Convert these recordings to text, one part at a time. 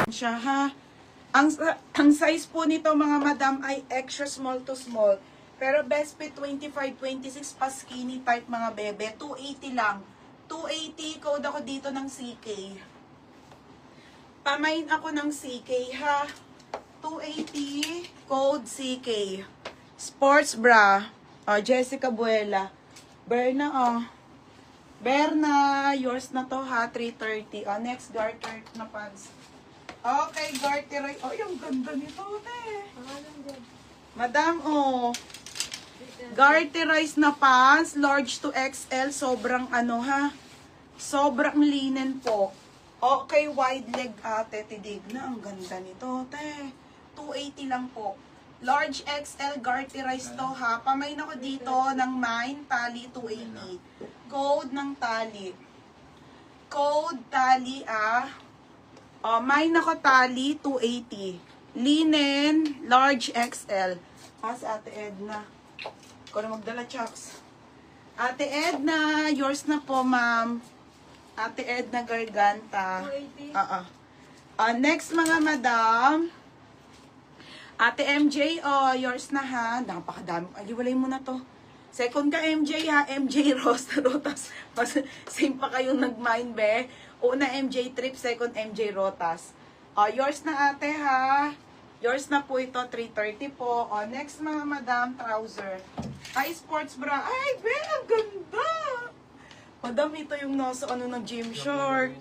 siya ha. Ang size po nito mga madam ay extra small to small. Pero best fit 25, 26 pa skinny type mga bebe. 280 lang. 280, code ako dito ng CK. Pamain ako ng CK ha. 280, code CK. Sports bra. Oh, Jessica Buela. Berna, oh. Berna, yours na to ha, 330. Oh, next, garter na pants. Okay, garter. Oh, yung ganda nito, te. Madam, oh. Garterized na pants, large to XL, sobrang ano ha. Sobrang linen po. Okay, wide leg ate, tidig na. Ang ganda nito, te. 280 lang po. Large XL garterized to ha. Pamain ako dito ng mine, tali 280. Code ng tali. Code tali Oh, mine ako tali 280. Linen, large XL. As Ate Edna. Ikaw na magdala, Chucks. Ate Edna, yours na po, ma'am. Ate Edna Garganta. 280? Next, mga madam. Ate MJ, oh, yours na ha. Napakadami. Aliwalay mo na to. Second ka, MJ ha. MJ Ross na Rotas. Same pa kayong nag-mind, be. Una, MJ Trip. Second, MJ Rotas. Yours na, ate ha. Yours na po ito, 330 po. Next, mga madam, trouser. Ay, sports bra. Ay, be, ang ganda. Madam, ito yung nasa ano ng gym short.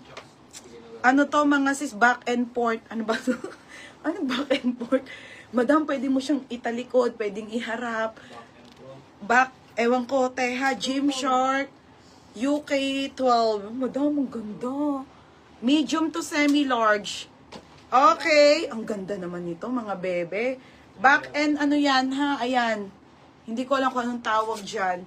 Ano to, mga sis, back and forth. Ano ba to? Ano back and forth? Madam, pwede mo siyang italikod, pwedeng iharap. Back, ewan ko, teha, gym short. UK 12. Madam, ang ganda. Medium to semi-large. Okay. Ang ganda naman nito, mga bebe. Back and ano yan, ha? Ayan. Hindi ko alam kung anong tawag dyan.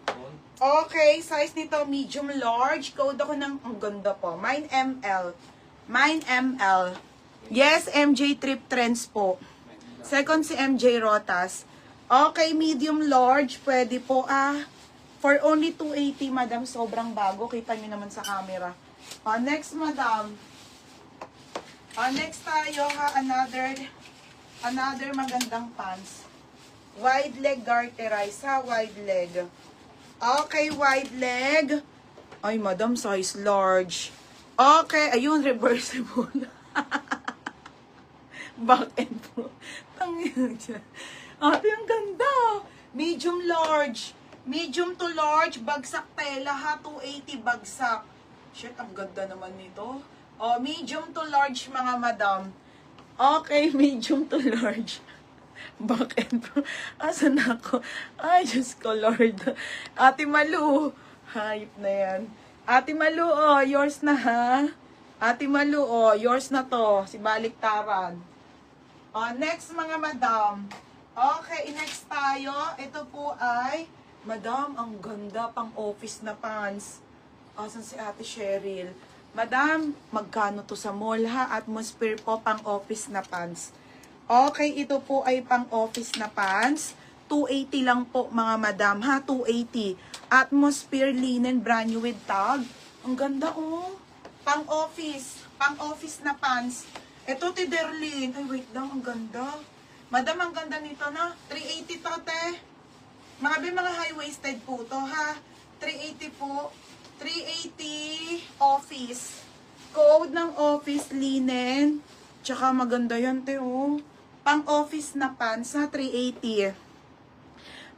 Okay, size nito, medium large. Code ako ng, ang ganda po. Mine ML. Mine ML. Yes, MJ Trip Trends po. Second si MJ Rotas. Okay, medium large. Pwede po for only 280, madam. Sobrang bago. Kita nyo naman sa camera. Next, madam. Next tayo ha. Another magandang pants. Wide leg garterized ha. Wide leg. Okay, wide leg. Ay, madam, size large. Okay, ayun, reversible. Back and forth. Tangin siya. Ate, ang ganda. Medium large. Medium to large. Bagsak tela ha. 280 bagsak. Shit, ang ganda naman nito. Medium to large mga madam. Okay, medium to large. Back and forth. Asan ako? Ay, Diyos ko, Lord. Ate Malu. Hayop na yan. Ate Malu, yours na ha. Ate Malu, yours na to. Si Baliktaran. Next mga madam. Okay, next tayo. Ito po ay, madam, ang ganda pang office na pants. Asan si Ate Cheryl? Madam, magkano to sa mall ha? Atmosphere po pang office na pants. Okay, ito po ay pang office na pants. 280 lang po mga madam ha. 280. Atmosphere linen brand new with tag. Ang ganda oh. Pang office. Pang office na pants. Ito, Tiderlin. Ay, wait lang. Ang ganda. Madam, ang ganda nito na. 380 to, te. Mga high-waisted po to, ha. 380 po. 380 office. Code ng office linen. Tsaka maganda yan, te, oh. Pang office na pants, ha. 380.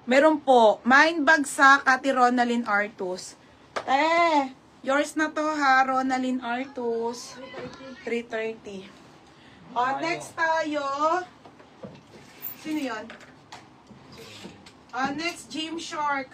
Meron po. Mine bagsak, Ate Ronalyn Artus. Yours na to, ha. Ronalyn Artus. 330. Next tayo. Sino yun? Next, Gym Shark.